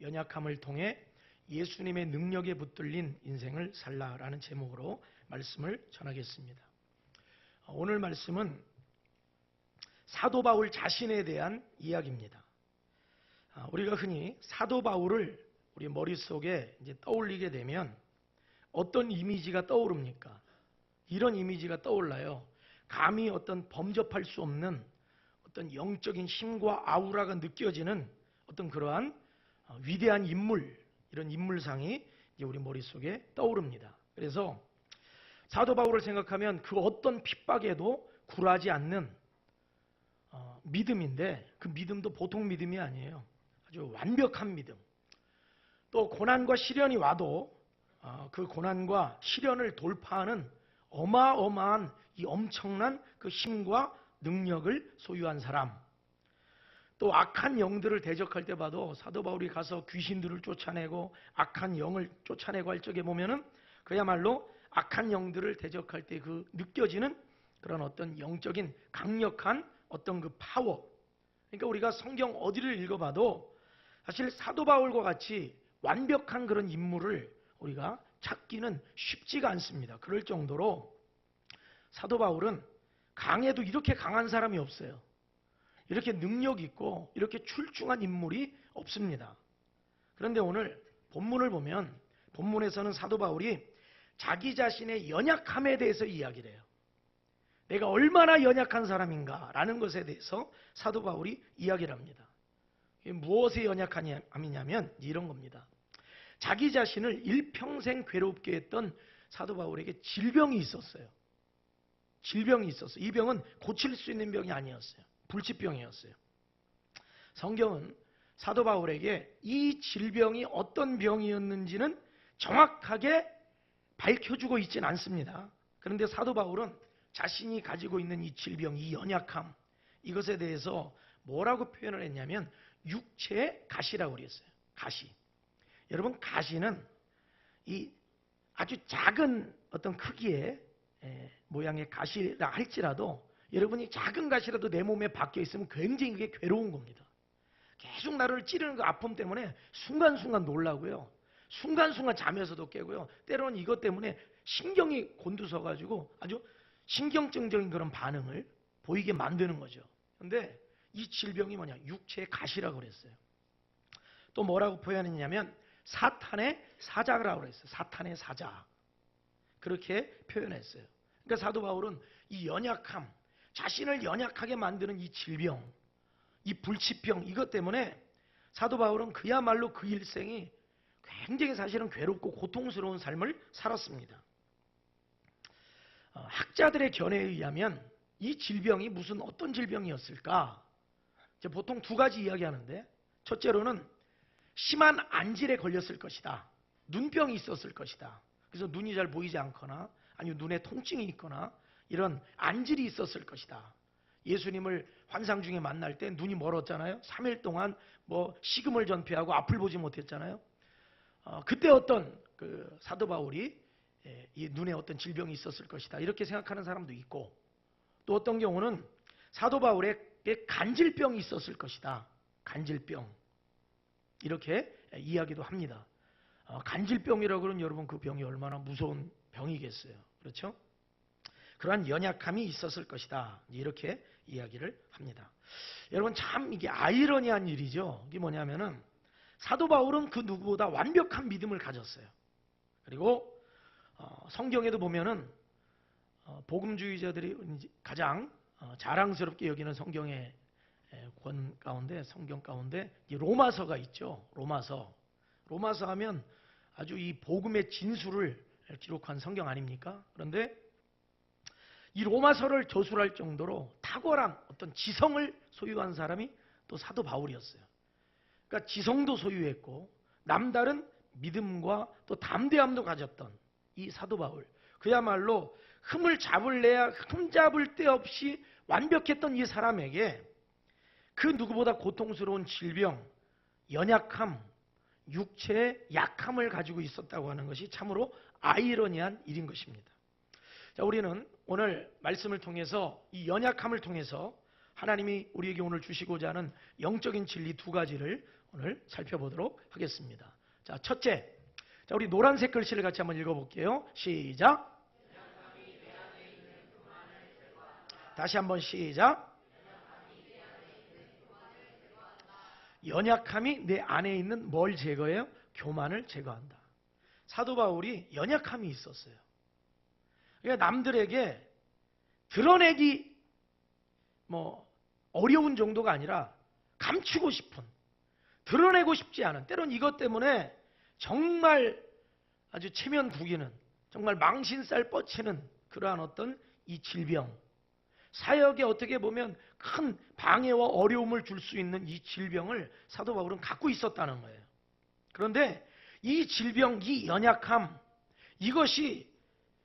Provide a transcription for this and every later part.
연약함을 통해 예수님의 능력에 붙들린 인생을 살라라는 제목으로 말씀을 전하겠습니다. 오늘 말씀은 사도 바울 자신에 대한 이야기입니다. 우리가 흔히 사도 바울을 우리 머릿속에 이제 떠올리게 되면 어떤 이미지가 떠오릅니까? 이런 이미지가 떠올라요. 감히 어떤 범접할 수 없는 어떤 영적인 힘과 아우라가 느껴지는 어떤 그러한 위대한 인물, 이런 인물상이 이제 우리 머릿속에 떠오릅니다. 그래서 사도 바울을 생각하면 그 어떤 핍박에도 굴하지 않는 믿음인데, 그 믿음도 보통 믿음이 아니에요. 아주 완벽한 믿음. 또 고난과 시련이 와도 그 고난과 시련을 돌파하는 어마어마한 이 엄청난 그 힘과 능력을 소유한 사람. 또 악한 영들을 대적할 때 봐도 사도 바울이 가서 귀신들을 쫓아내고 악한 영을 쫓아내고 할 적에 보면은 그야말로 악한 영들을 대적할 때 그 느껴지는 그런 어떤 영적인 강력한 어떤 그 파워. 그러니까 우리가 성경 어디를 읽어봐도 사실 사도 바울과 같이 완벽한 그런 인물을 우리가 찾기는 쉽지가 않습니다. 그럴 정도로 사도 바울은 강해도 이렇게 강한 사람이 없어요. 이렇게 능력 있고 이렇게 출중한 인물이 없습니다. 그런데 오늘 본문을 보면 본문에서는 사도 바울이 자기 자신의 연약함에 대해서 이야기를 해요. 내가 얼마나 연약한 사람인가라는 것에 대해서 사도 바울이 이야기를 합니다. 무엇에 연약함이냐면 이런 겁니다. 자기 자신을 일평생 괴롭게 했던 사도 바울에게 질병이 있었어요. 질병이 있었어요. 이 병은 고칠 수 있는 병이 아니었어요. 불치병이었어요. 성경은 사도 바울에게 이 질병이 어떤 병이었는지는 정확하게 밝혀주고 있지는 않습니다. 그런데 사도 바울은 자신이 가지고 있는 이 질병, 이 연약함, 이것에 대해서 뭐라고 표현을 했냐면 육체의 가시라고 그랬어요. 가시. 여러분, 가시는 이 아주 작은 어떤 크기의 모양의 가시라 할지라도 여러분이 작은 가시라도 내 몸에 박혀 있으면 굉장히 그게 괴로운 겁니다. 계속 나를 찌르는 그 아픔 때문에 순간순간 놀라고요. 순간순간 잠에서도 깨고요. 때로는 이것 때문에 신경이 곤두서가지고 아주 신경증적인 그런 반응을 보이게 만드는 거죠. 그런데 이 질병이 뭐냐? 육체의 가시라고 그랬어요. 또 뭐라고 표현했냐면 사탄의 사자라고 그랬어요. 사탄의 사자. 그렇게 표현했어요. 그러니까 사도 바울은 이 연약함, 자신을 연약하게 만드는 이 질병, 이 불치병, 이것 때문에 사도 바울은 그야말로 그 일생이 굉장히 사실은 괴롭고 고통스러운 삶을 살았습니다. 학자들의 견해에 의하면 이 질병이 무슨 어떤 질병이었을까? 보통 두 가지 이야기하는데, 첫째로는 심한 안질에 걸렸을 것이다. 눈병이 있었을 것이다. 그래서 눈이 잘 보이지 않거나 아니면 눈에 통증이 있거나 이런 안질이 있었을 것이다. 예수님을 환상 중에 만날 때 눈이 멀었잖아요. 3일 동안 식음을 전폐하고 앞을 보지 못했잖아요. 그때 어떤 그 사도 바울이 이 눈에 어떤 질병이 있었을 것이다. 이렇게 생각하는 사람도 있고, 또 어떤 경우는 사도 바울에게 간질병이 있었을 것이다. 간질병. 이렇게 이야기도 합니다. 간질병이라고 그러면 여러분 그 병이 얼마나 무서운 병이겠어요. 그렇죠? 그러한 연약함이 있었을 것이다. 이렇게 이야기를 합니다. 여러분, 참 이게 아이러니한 일이죠. 이게 뭐냐면은 사도 바울은 그 누구보다 완벽한 믿음을 가졌어요. 그리고 성경에도 보면은 복음주의자들이 가장 자랑스럽게 여기는 성경의 권 가운데, 성경 가운데 로마서가 있죠. 로마서 하면 아주 이 복음의 진수를 기록한 성경 아닙니까? 그런데 이 로마서를 저술할 정도로 탁월한 어떤 지성을 소유한 사람이 또 사도 바울이었어요. 그러니까 지성도 소유했고 남다른 믿음과 또 담대함도 가졌던 이 사도 바울, 그야말로 흠을 잡을래야 흠잡을 데 없이 완벽했던 이 사람에게 그 누구보다 고통스러운 질병, 연약함, 육체의 약함을 가지고 있었다고 하는 것이 참으로 아이러니한 일인 것입니다. 자, 우리는 오늘 말씀을 통해서 이 연약함을 통해서 하나님이 우리에게 오늘 주시고자 하는 영적인 진리 두 가지를 오늘 살펴보도록 하겠습니다. 자, 첫째. 자, 우리 노란색 글씨를 같이 한번 읽어볼게요. 시작. 다시 한번 시작. 연약함이 내 안에 있는 뭘 제거해요? 교만을 제거한다. 사도 바울이 연약함이 있었어요. 그러니까 남들에게 드러내기 어려운 정도가 아니라 감추고 싶은, 드러내고 싶지 않은, 때론 이것 때문에 정말 아주 체면 구기는, 정말 망신살 뻗치는 그러한 어떤 이 질병, 사역에 어떻게 보면 큰 방해와 어려움을 줄 수 있는 이 질병을 사도 바울은 갖고 있었다는 거예요. 그런데 이 질병, 이 연약함, 이것이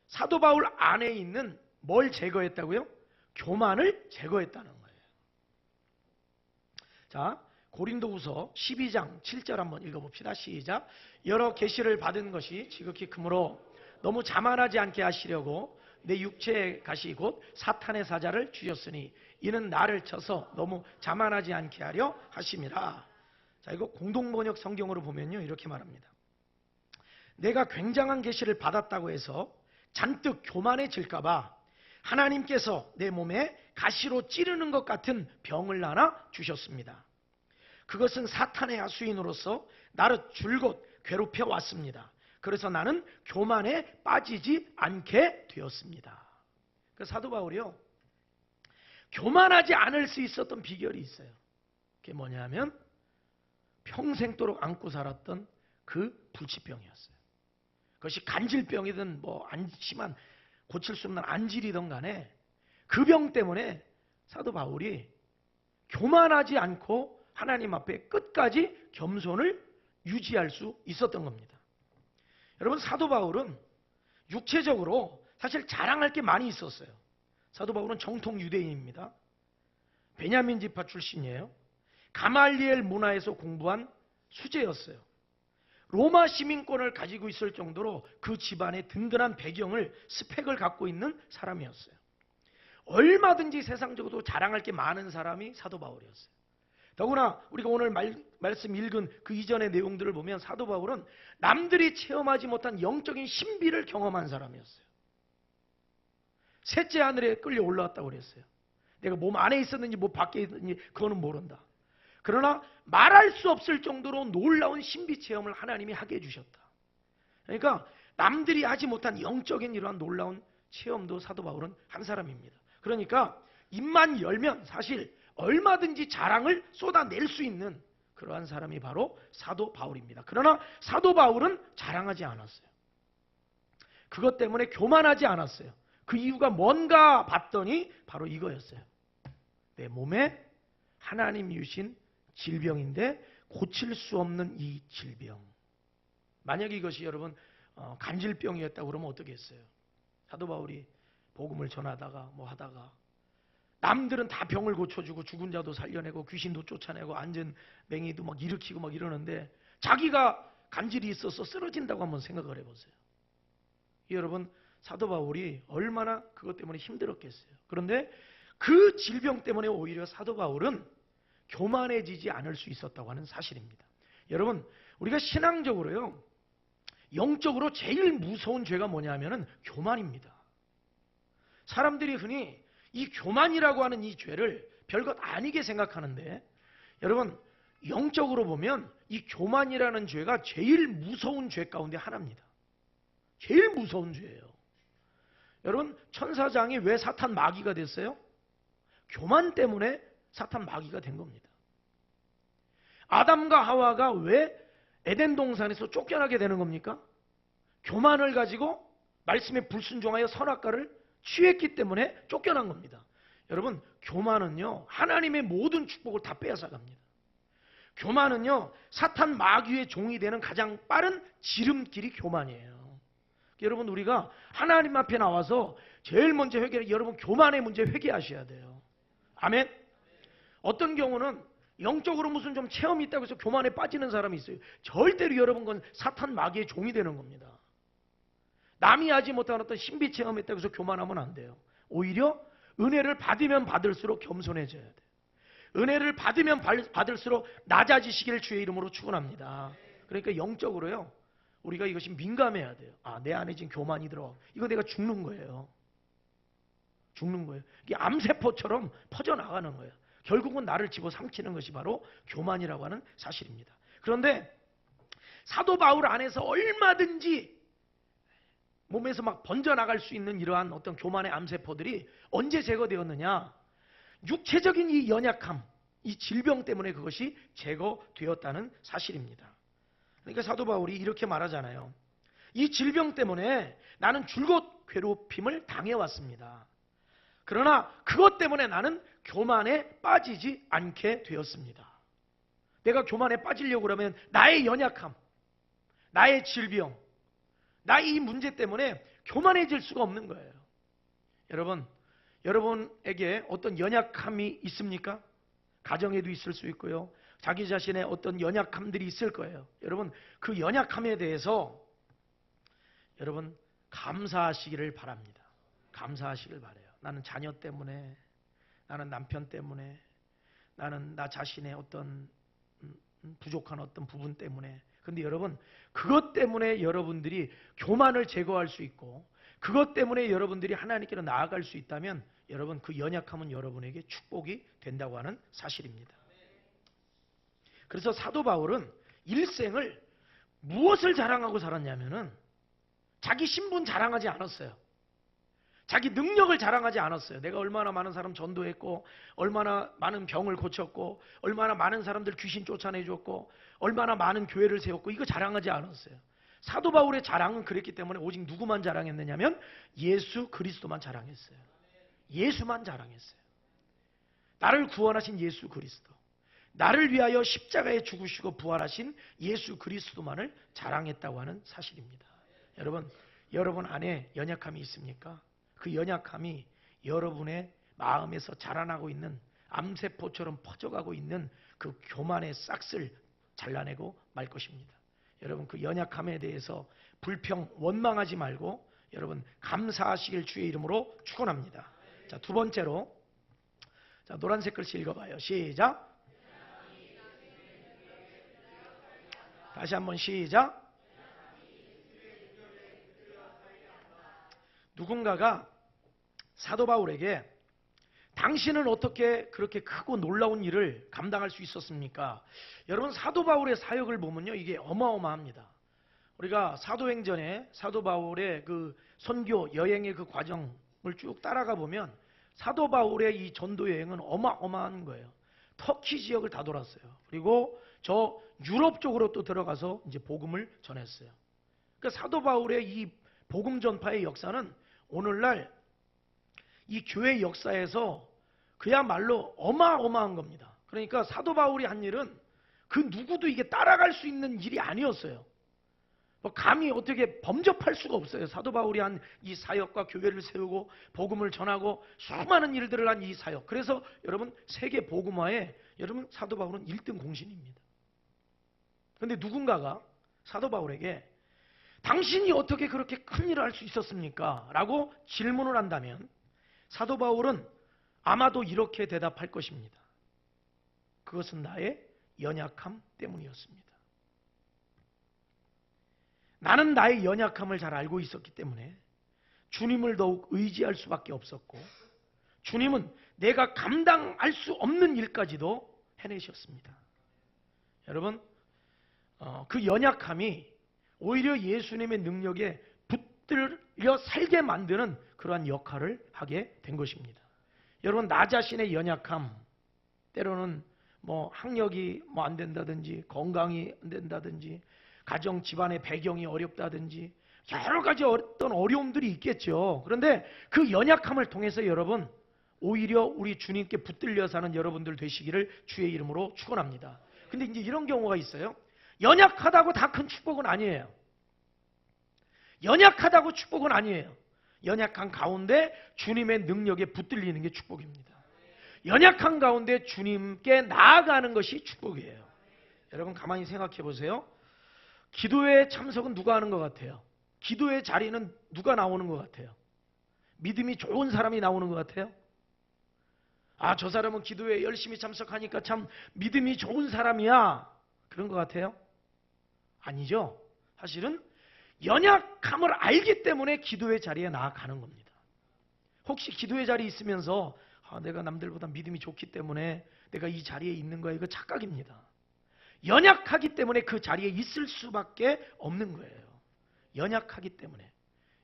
사도 바울 안에 있는 뭘 제거했다고요? 교만을 제거했다는 거예요. 자, 고린도후서 12장 7절 한번 읽어봅시다. 시작. 여러 계시를 받은 것이 지극히 크므로 너무 자만하지 않게 하시려고 내 육체의 가시 곧 사탄의 사자를 주셨으니 이는 나를 쳐서 너무 자만하지 않게 하려 하심이라. 자, 이거 공동번역 성경으로 보면요 이렇게 말합니다. 내가 굉장한 계시를 받았다고 해서 잔뜩 교만해질까 봐 하나님께서 내 몸에 가시로 찌르는 것 같은 병을 하나 주셨습니다. 그것은 사탄의 하수인으로서 나를 줄곧 괴롭혀 왔습니다. 그래서 나는 교만에 빠지지 않게 되었습니다. 그 사도 바울이요, 교만하지 않을 수 있었던 비결이 있어요. 그게 뭐냐면 평생도록 안고 살았던 그 불치병이었어요. 그것이 간질병이든 심한 고칠 수 없는 안질이든 간에 그 병 때문에 사도 바울이 교만하지 않고 하나님 앞에 끝까지 겸손을 유지할 수 있었던 겁니다. 여러분, 사도 바울은 육체적으로 사실 자랑할 게 많이 있었어요. 사도 바울은 정통 유대인입니다. 베냐민 지파 출신이에요. 가말리엘 문화에서 공부한 수재였어요. 로마 시민권을 가지고 있을 정도로 그 집안의 든든한 배경을, 스펙을 갖고 있는 사람이었어요. 얼마든지 세상적으로 자랑할 게 많은 사람이 사도 바울이었어요. 더구나 우리가 오늘 말씀 읽은 그 이전의 내용들을 보면 사도 바울은 남들이 체험하지 못한 영적인 신비를 경험한 사람이었어요. 셋째 하늘에 끌려 올라왔다고 그랬어요. 내가 몸 안에 있었는지 몸 밖에 있었는지 그거는 모른다. 그러나 말할 수 없을 정도로 놀라운 신비 체험을 하나님이 하게 해주셨다. 그러니까 남들이 하지 못한 영적인 이러한 놀라운 체험도 사도 바울은 한 사람입니다. 그러니까 입만 열면 사실 얼마든지 자랑을 쏟아낼 수 있는 그러한 사람이 바로 사도 바울입니다. 그러나 사도 바울은 자랑하지 않았어요. 그것 때문에 교만하지 않았어요. 그 이유가 뭔가 봤더니 바로 이거였어요. 내 몸에 하나님이 주신 질병인데 고칠 수 없는 이 질병. 만약에 이것이 여러분 간질병이었다고 그러면 어떻게 했어요? 사도 바울이 복음을 전하다가 하다가 남들은 다 병을 고쳐주고 죽은 자도 살려내고 귀신도 쫓아내고 앉은 맹이도 일으키고 이러는데 자기가 간질이 있어서 쓰러진다고 한번 생각을 해보세요. 여러분, 사도 바울이 얼마나 그것 때문에 힘들었겠어요. 그런데 그 질병 때문에 오히려 사도 바울은 교만해지지 않을 수 있었다고 하는 사실입니다. 여러분, 우리가 신앙적으로요, 영적으로 제일 무서운 죄가 뭐냐면은 교만입니다. 사람들이 흔히 이 교만이라고 하는 이 죄를 별것 아니게 생각하는데, 여러분, 영적으로 보면 이 교만이라는 죄가 제일 무서운 죄 가운데 하나입니다. 제일 무서운 죄예요. 여러분, 천사장이 왜 사탄 마귀가 됐어요? 교만 때문에 사탄 마귀가 된 겁니다. 아담과 하와가 왜 에덴 동산에서 쫓겨나게 되는 겁니까? 교만을 가지고 말씀에 불순종하여 선악과를 취했기 때문에 쫓겨난 겁니다. 여러분, 교만은요, 하나님의 모든 축복을 다 빼앗아갑니다. 교만은요, 사탄 마귀의 종이 되는 가장 빠른 지름길이 교만이에요. 여러분, 우리가 하나님 앞에 나와서 제일 먼저 여러분 교만의 문제 회개하셔야 돼요. 아멘. 어떤 경우는 영적으로 무슨 좀 체험이 있다고 해서 교만에 빠지는 사람이 있어요. 절대로 여러분 건 사탄 마귀의 종이 되는 겁니다. 남이 하지 못한 어떤 신비 체험이 있다고 해서 교만하면 안 돼요. 오히려 은혜를 받으면 받을수록 겸손해져야 돼요. 은혜를 받으면 받을수록 낮아지시기를 주의 이름으로 축원합니다. 그러니까 영적으로요, 우리가 이것이 민감해야 돼요. 아, 내 안에 지금 교만이 들어. 이거 내가 죽는 거예요. 죽는 거예요. 이게 암세포처럼 퍼져나가는 거예요. 결국은 나를 집어삼키는 것이 바로 교만이라고 하는 사실입니다. 그런데 사도 바울 안에서 얼마든지 몸에서 막 번져나갈 수 있는 이러한 어떤 교만의 암세포들이 언제 제거되었느냐? 육체적인 이 연약함, 이 질병 때문에 그것이 제거되었다는 사실입니다. 그러니까 사도 바울이 이렇게 말하잖아요. 이 질병 때문에 나는 줄곧 괴롭힘을 당해왔습니다. 그러나 그것 때문에 나는 교만에 빠지지 않게 되었습니다. 내가 교만에 빠지려고 그러면 나의 연약함, 나의 질병, 나의 이 문제 때문에 교만해질 수가 없는 거예요. 여러분, 여러분에게 어떤 연약함이 있습니까? 가정에도 있을 수 있고요. 자기 자신의 어떤 연약함들이 있을 거예요. 여러분, 그 연약함에 대해서 여러분 감사하시기를 바랍니다. 감사하시길 바라요. 나는 자녀 때문에, 나는 남편 때문에, 나는 나 자신의 어떤 부족한 어떤 부분 때문에. 근데 여러분, 그것 때문에 여러분들이 교만을 제거할 수 있고, 그것 때문에 여러분들이 하나님께로 나아갈 수 있다면 여러분, 그 연약함은 여러분에게 축복이 된다고 하는 사실입니다. 그래서 사도 바울은 일생을 무엇을 자랑하고 살았냐면은 자기 신분 자랑하지 않았어요. 자기 능력을 자랑하지 않았어요. 내가 얼마나 많은 사람 전도했고, 얼마나 많은 병을 고쳤고, 얼마나 많은 사람들 귀신 쫓아내줬고, 얼마나 많은 교회를 세웠고, 이거 자랑하지 않았어요. 사도 바울의 자랑은 그랬기 때문에 오직 누구만 자랑했느냐면 예수 그리스도만 자랑했어요. 예수만 자랑했어요. 나를 구원하신 예수 그리스도, 나를 위하여 십자가에 죽으시고 부활하신 예수 그리스도만을 자랑했다고 하는 사실입니다. 여러분 안에 연약함이 있습니까? 그 연약함이 여러분의 마음에서 자라나고 있는 암세포처럼 퍼져가고 있는 그 교만의 싹을 잘라내고 말 것입니다. 여러분, 그 연약함에 대해서 불평, 원망하지 말고 여러분 감사하시길 주의 이름으로 축원합니다. 자, 두 번째로, 자, 노란색 글씨 읽어봐요. 시작. 다시 한번 시작. 누군가가 사도 바울에게 당신은 어떻게 그렇게 크고 놀라운 일을 감당할 수 있었습니까? 여러분, 사도 바울의 사역을 보면요, 이게 어마어마합니다. 우리가 사도행전에 사도 바울의 그 선교 여행의 그 과정을 쭉 따라가 보면 사도 바울의 이 전도 여행은 어마어마한 거예요. 터키 지역을 다 돌았어요. 그리고 저 유럽 쪽으로 또 들어가서 이제 복음을 전했어요. 그러니까 사도 바울의 이 복음 전파의 역사는 오늘날 이 교회 역사에서 그야말로 어마어마한 겁니다. 그러니까 사도 바울이 한 일은 그 누구도 이게 따라갈 수 있는 일이 아니었어요. 감히 어떻게 범접할 수가 없어요. 사도 바울이 한 이 사역과 교회를 세우고 복음을 전하고 수많은 일들을 한 이 사역. 그래서 여러분, 세계 복음화에 여러분 사도 바울은 1등 공신입니다. 그런데 누군가가 사도 바울에게 당신이 어떻게 그렇게 큰 일을 할 수 있었습니까? 라고 질문을 한다면 사도 바울은 아마도 이렇게 대답할 것입니다. 그것은 나의 연약함 때문이었습니다. 나는 나의 연약함을 잘 알고 있었기 때문에 주님을 더욱 의지할 수밖에 없었고, 주님은 내가 감당할 수 없는 일까지도 해내셨습니다. 여러분, 그 연약함이 오히려 예수님의 능력에 붙들려 살게 만드는 그러한 역할을 하게 된 것입니다. 여러분, 나 자신의 연약함, 때로는 학력이 안 된다든지, 건강이 안 된다든지, 가정 집안의 배경이 어렵다든지, 여러 가지 어떤 어려움들이 있겠죠. 그런데 그 연약함을 통해서 여러분, 오히려 우리 주님께 붙들려 사는 여러분들 되시기를 주의 이름으로 축원합니다. 근데 이제 이런 경우가 있어요. 연약하다고 다 큰 축복은 아니에요. 연약하다고 축복은 아니에요. 연약한 가운데 주님의 능력에 붙들리는 게 축복입니다. 연약한 가운데 주님께 나아가는 것이 축복이에요. 여러분, 가만히 생각해 보세요. 기도의 참석은 누가 하는 것 같아요? 기도의 자리는 누가 나오는 것 같아요? 믿음이 좋은 사람이 나오는 것 같아요? 아, 저 사람은 기도에 열심히 참석하니까 참 믿음이 좋은 사람이야. 그런 것 같아요? 아니죠. 사실은 연약함을 알기 때문에 기도의 자리에 나아가는 겁니다. 혹시 기도의 자리에 있으면서 내가 남들보다 믿음이 좋기 때문에 내가 이 자리에 있는 거야, 이거 착각입니다. 연약하기 때문에 그 자리에 있을 수밖에 없는 거예요. 연약하기 때문에.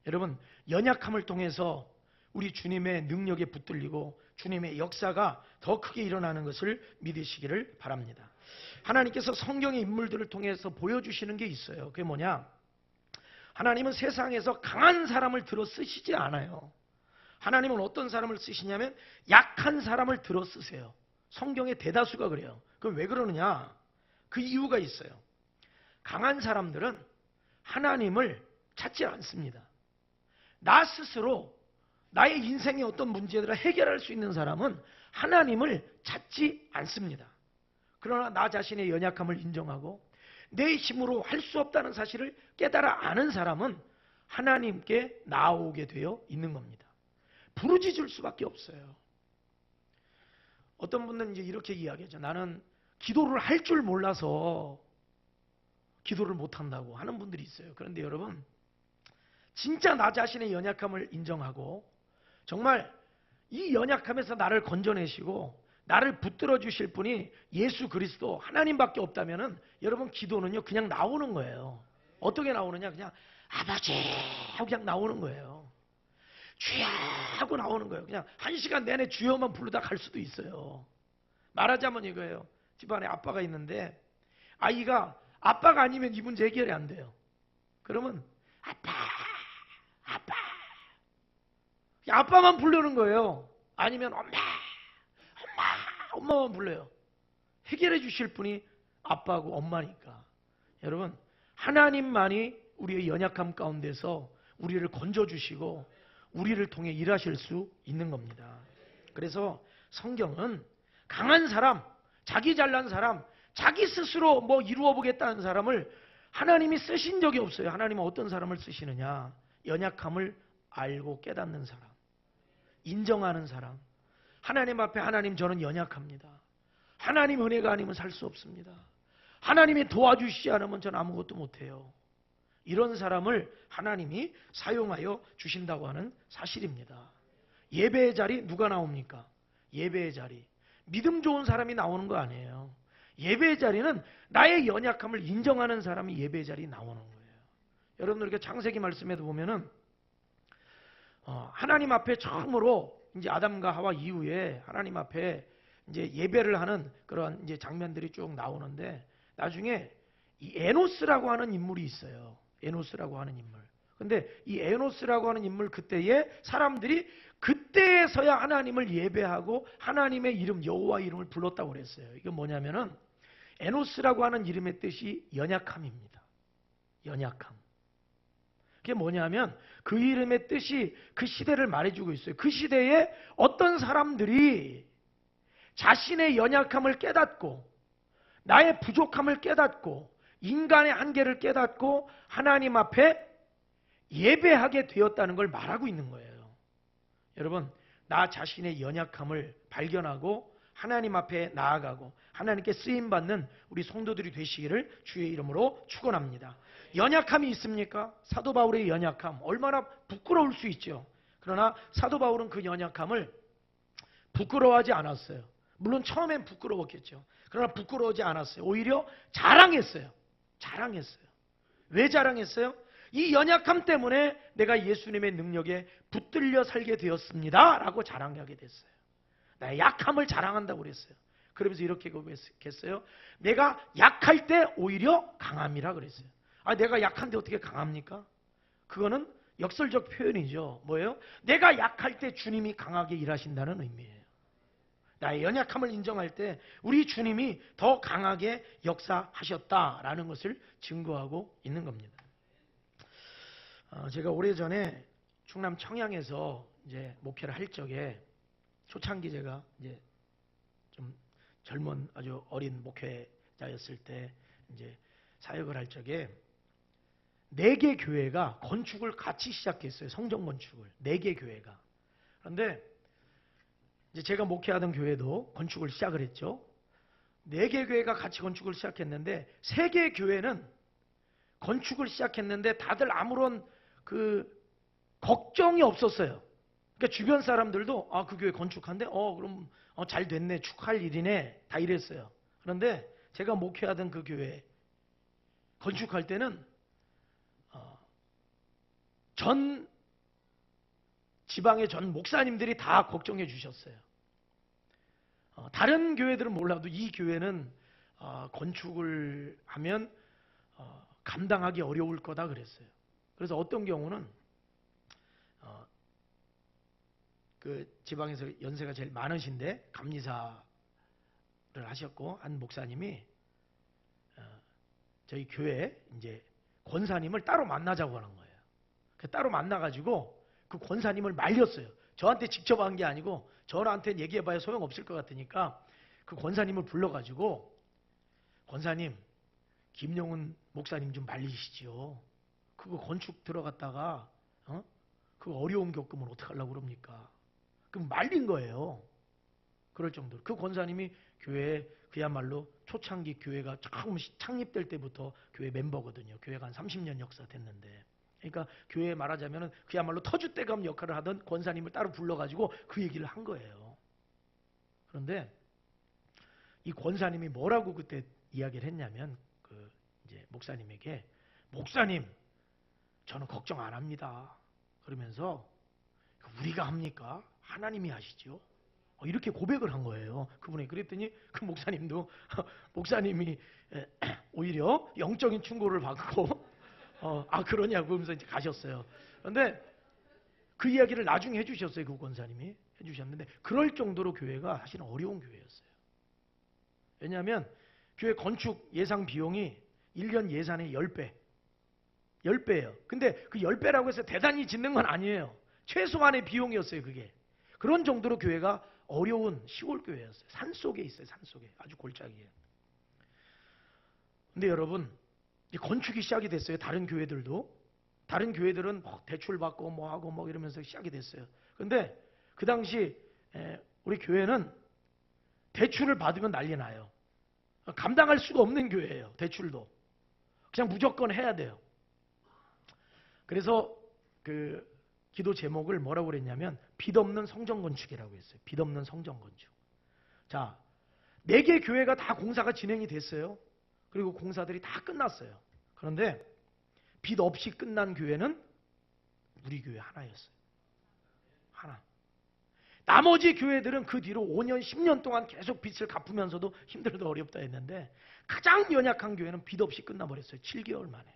여러분, 연약함을 통해서 우리 주님의 능력에 붙들리고 주님의 역사가 더 크게 일어나는 것을 믿으시기를 바랍니다. 하나님께서 성경의 인물들을 통해서 보여주시는 게 있어요. 그게 뭐냐? 하나님은 세상에서 강한 사람을 들어 쓰시지 않아요. 하나님은 어떤 사람을 쓰시냐면 약한 사람을 들어 쓰세요. 성경의 대다수가 그래요. 그럼 왜 그러느냐? 그 이유가 있어요. 강한 사람들은 하나님을 찾지 않습니다. 나 스스로 나의 인생의 어떤 문제들을 해결할 수 있는 사람은 하나님을 찾지 않습니다. 그러나 나 자신의 연약함을 인정하고 내 힘으로 할 수 없다는 사실을 깨달아 아는 사람은 하나님께 나오게 되어 있는 겁니다. 부르짖을 수밖에 없어요. 어떤 분들은 이제 이렇게 이야기하죠. 나는 기도를 할 줄 몰라서 기도를 못한다고 하는 분들이 있어요. 그런데 여러분, 진짜 나 자신의 연약함을 인정하고 정말 이 연약함에서 나를 건져내시고 나를 붙들어 주실 분이 예수 그리스도 하나님밖에 없다면은 여러분, 기도는요 그냥 나오는 거예요. 어떻게 나오느냐? 그냥 아버지 하고 그냥 나오는 거예요. 주여 하고 나오는 거예요. 그냥 1시간 내내 주여만 부르다 갈 수도 있어요. 말하자면 이거예요. 집안에 아빠가 있는데 아이가 아빠가 아니면 이 문제 해결이 안 돼요. 그러면 아빠 아빠만 부르는 거예요. 아니면 엄마만 불러요. 해결해 주실 분이 아빠하고 엄마니까. 여러분, 하나님만이 우리의 연약함 가운데서 우리를 건져주시고 우리를 통해 일하실 수 있는 겁니다. 그래서 성경은 강한 사람, 자기 잘난 사람, 자기 스스로 뭐 이루어 보겠다는 사람을 하나님이 쓰신 적이 없어요. 하나님은 어떤 사람을 쓰시느냐? 연약함을 알고 깨닫는 사람, 인정하는 사람. 하나님 앞에 하나님, 저는 연약합니다. 하나님 은혜가 아니면 살 수 없습니다. 하나님이 도와주시지 않으면 저는 아무것도 못해요. 이런 사람을 하나님이 사용하여 주신다고 하는 사실입니다. 예배의 자리 누가 나옵니까? 예배의 자리. 믿음 좋은 사람이 나오는 거 아니에요. 예배의 자리는 나의 연약함을 인정하는 사람이 예배의 자리에 나오는 거예요. 여러분들 이렇게 창세기 말씀에도 보면은 하나님 앞에 처음으로 이제 아담과 하와 이후에 하나님 앞에 이제 예배를 하는 그런 이제 장면들이 쭉 나오는데 나중에 이 에노스라고 하는 인물이 있어요. 에노스라고 하는 인물. 근데 이 에노스라고 하는 인물 그때에 사람들이 그때에서야 하나님을 예배하고 하나님의 이름 여호와 이름을 불렀다고 그랬어요. 이게 뭐냐면은 에노스라고 하는 이름의 뜻이 연약함입니다. 연약함. 그게 뭐냐면 그 이름의 뜻이 그 시대를 말해주고 있어요. 그 시대에 어떤 사람들이 자신의 연약함을 깨닫고 나의 부족함을 깨닫고 인간의 한계를 깨닫고 하나님 앞에 예배하게 되었다는 걸 말하고 있는 거예요. 여러분, 나 자신의 연약함을 발견하고 하나님 앞에 나아가고 하나님께 쓰임받는 우리 성도들이 되시기를 주의 이름으로 축원합니다. 연약함이 있습니까? 사도 바울의 연약함 얼마나 부끄러울 수 있죠. 그러나 사도 바울은 그 연약함을 부끄러워하지 않았어요. 물론 처음엔 부끄러웠겠죠. 그러나 부끄러워하지 않았어요. 오히려 자랑했어요. 왜 자랑했어요? 이 연약함 때문에 내가 예수님의 능력에 붙들려 살게 되었습니다 라고 자랑하게 됐어요. 나의 약함을 자랑한다고 그랬어요. 그러면서 이렇게 고백했어요. 내가 약할 때 오히려 강함이라 그랬어요. 내가 약한데 어떻게 강합니까? 그거는 역설적 표현이죠. 뭐예요? 내가 약할 때 주님이 강하게 일하신다는 의미예요. 나의 연약함을 인정할 때 우리 주님이 더 강하게 역사하셨다라는 것을 증거하고 있는 겁니다. 제가 오래전에 충남 청양에서 이제 목회를 할 적에 초창기 제가 이제 좀 젊은 아주 어린 목회자였을 때 이제 사역을 할 적에 4개 교회가 건축을 같이 시작했어요. 성전 건축을. 4개 교회가. 그런데 이제 제가 목회하던 교회도 건축을 시작을 했죠. 4개 교회가 같이 건축을 시작했는데 3개 교회는 건축을 시작했는데 다들 아무런 그 걱정이 없었어요. 그러니까 주변 사람들도 그 교회 건축한데 그럼 잘 됐네, 축하할 일이네, 다 이랬어요. 그런데 제가 목회하던 그 교회 건축할 때는 전 지방의 전 목사님들이 다 걱정해 주셨어요. 다른 교회들은 몰라도 이 교회는 건축을 하면 감당하기 어려울 거다 그랬어요. 그래서 어떤 경우는 그 지방에서 연세가 제일 많으신데 감리사를 하셨고 한 목사님이 저희 교회 이제 권사님을 따로 만나자고 하는 거예요. 따로 만나가지고 그 권사님을 말렸어요. 저한테 직접 한 게 아니고 저한테 얘기해봐야 소용없을 것 같으니까 그 권사님을 불러가지고 권사님, 김용훈 목사님 좀 말리시지요. 그거 건축 들어갔다가 그 어려움 겪으면 어떡하려고 그럽니까? 그럼 말린 거예요. 그럴 정도로. 그 권사님이 교회에 그야말로 초창기 교회가 처음 창립될 때부터 교회 멤버거든요. 교회가 한 30년 역사 됐는데. 그러니까 교회에 말하자면 그야말로 터줏대감 역할을 하던 권사님을 따로 불러가지고 그 얘기를 한 거예요. 그런데 이 권사님이 뭐라고 그때 이야기를 했냐면 그 이제 목사님에게 목사님 저는 걱정 안 합니다. 그러면서 우리가 합니까? 하나님이 하시죠. 이렇게 고백을 한 거예요. 그분이. 그랬더니 그 목사님도 목사님이 오히려 영적인 충고를 받고 그러냐고 하면서 이제 가셨어요. 그런데 그 이야기를 나중에 해주셨어요. 그 권사님이 해주셨는데 그럴 정도로 교회가 사실은 어려운 교회였어요. 왜냐하면 교회 건축 예상 비용이 1년 예산의 10배. 10배예요. 근데 그 10배라고 해서 대단히 짓는 건 아니에요. 최소한의 비용이었어요. 그게. 그런 정도로 교회가 어려운 시골 교회였어요. 산속에 있어요. 산속에. 아주 골짜기에. 근데 여러분 건축이 시작이 됐어요. 다른 교회들도. 다른 교회들은 대출 받고 하고 이러면서 시작이 됐어요. 근데 그 당시 우리 교회는 대출을 받으면 난리 나요. 감당할 수가 없는 교회예요. 대출도. 그냥 무조건 해야 돼요. 그래서 그 기도 제목을 뭐라고 그랬냐면 빚 없는 성전 건축이라고 했어요. 빚 없는 성전 건축. 자, 4개 교회가 다 공사가 진행이 됐어요. 그리고 공사들이 다 끝났어요. 그런데 빚 없이 끝난 교회는 우리 교회 하나였어요. 하나. 나머지 교회들은 그 뒤로 5년, 10년 동안 계속 빚을 갚으면서도 힘들다 어렵다 했는데 가장 연약한 교회는 빚 없이 끝나버렸어요. 7개월 만에.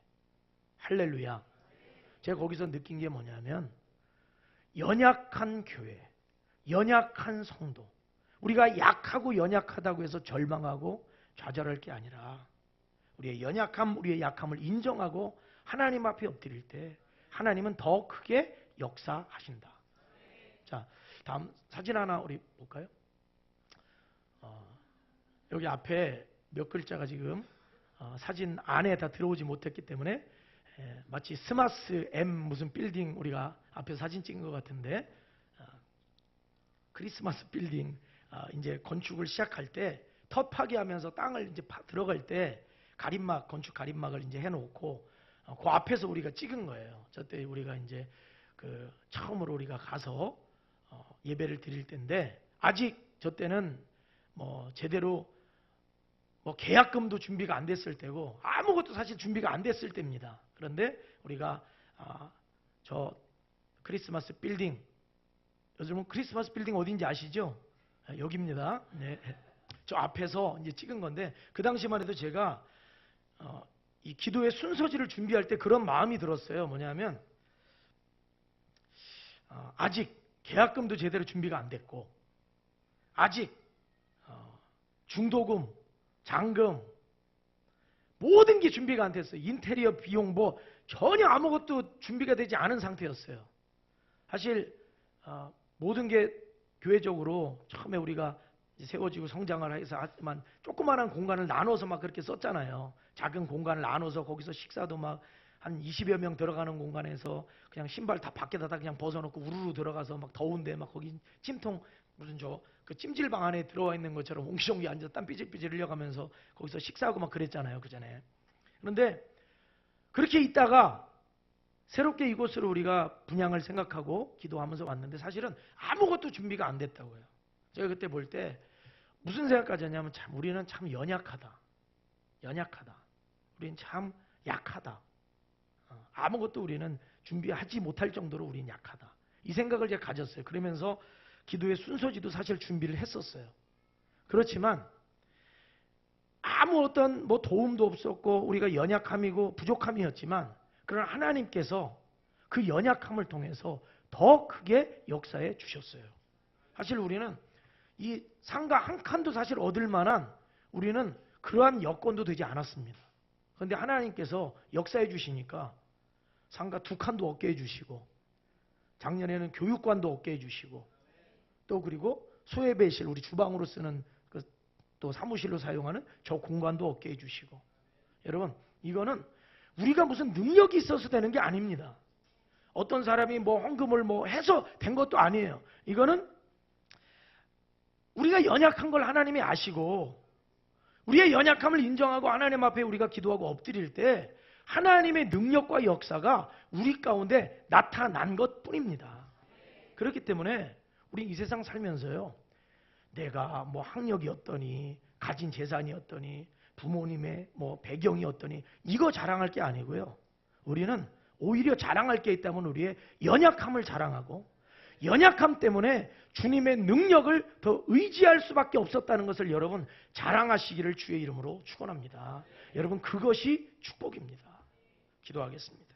할렐루야. 제가 거기서 느낀 게 뭐냐면 연약한 교회, 연약한 성도. 우리가 약하고 연약하다고 해서 절망하고 좌절할 게 아니라 우리의 연약함, 우리의 약함을 인정하고 하나님 앞에 엎드릴 때 하나님은 더 크게 역사하신다. 자, 다음 사진 하나 우리 볼까요? 여기 앞에 몇 글자가 지금 사진 안에 다 들어오지 못했기 때문에 마치 스마스 M 무슨 빌딩 우리가 앞에 사진 찍은 것 같은데 크리스마스 빌딩 이제 건축을 시작할 때 텃파기 하면서 땅을 이제 들어갈 때 가림막 건축 가림막을 이제 해놓고 그 앞에서 우리가 찍은 거예요. 저때 우리가 이제 그 처음으로 우리가 가서 예배를 드릴 때인데 아직 저 때는 뭐 제대로 뭐 계약금도 준비가 안 됐을 때고 아무것도 사실 준비가 안 됐을 때입니다. 그런데 우리가 저 크리스마스 빌딩 요즘은 크리스마스 빌딩 어딘지 아시죠? 여기입니다. 네. 저 앞에서 이제 찍은 건데 그 당시만 해도 제가 이 기도의 순서지를 준비할 때 그런 마음이 들었어요. 뭐냐면 아직 계약금도 제대로 준비가 안 됐고 아직 중도금, 잔금 모든 게 준비가 안 됐어요. 인테리어 비용 전혀 아무것도 준비가 되지 않은 상태였어요. 사실 모든 게 교회적으로 처음에 우리가 세워지고 성장을 해서 하지만 조그마한 공간을 나눠서 막 그렇게 썼잖아요. 작은 공간을 나눠서 거기서 식사도 막 한 20여 명 들어가는 공간에서 그냥 신발 다 밖에다 그냥 벗어놓고 우르르 들어가서 막 더운데 막 거기 찜통 무슨 그 찜질방 안에 들어와 있는 것처럼 옹기종기 앉아서 땀 삐질삐질 흘려가면서 거기서 식사하고 막 그랬잖아요. 그 전에. 그런데 그렇게 있다가 새롭게 이곳으로 우리가 분향을 생각하고 기도하면서 왔는데 사실은 아무것도 준비가 안 됐다고요. 제가 그때 볼 때 무슨 생각까지 했냐면 참 우리는 참 연약하다. 우리는 참 약하다. 아무것도 우리는 준비하지 못할 정도로 우리는 약하다. 이 생각을 제가 가졌어요. 그러면서 기도의 순서지도 사실 준비를 했었어요. 그렇지만 아무 어떤 도움도 없었고 우리가 연약함이고 부족함이었지만 그러나 하나님께서 그 연약함을 통해서 더 크게 역사해 주셨어요. 사실 우리는 이 상가 한 칸도 사실 얻을 만한 우리는 그러한 여건도 되지 않았습니다. 그런데 하나님께서 역사해 주시니까 상가 2칸도 얻게 해주시고 작년에는 교육관도 얻게 해주시고 또 그리고 소예배실 우리 주방으로 쓰는 또 사무실로 사용하는 저 공간도 얻게 해주시고 여러분 이거는 우리가 무슨 능력이 있어서 되는 게 아닙니다. 어떤 사람이 헌금을 해서 된 것도 아니에요. 이거는 우리가 연약한 걸 하나님이 아시고 우리의 연약함을 인정하고 하나님 앞에 우리가 기도하고 엎드릴 때 하나님의 능력과 역사가 우리 가운데 나타난 것뿐입니다. 그렇기 때문에 우리 이 세상 살면서요. 내가 학력이 어떠니 가진 재산이 어떠니 부모님의 배경이 어떠니 이거 자랑할 게 아니고요. 우리는 오히려 자랑할 게 있다면 우리의 연약함을 자랑하고 연약함 때문에 주님의 능력을 더 의지할 수밖에 없었다는 것을 여러분 자랑하시기를 주의 이름으로 축원합니다. 여러분 그것이 축복입니다. 기도하겠습니다.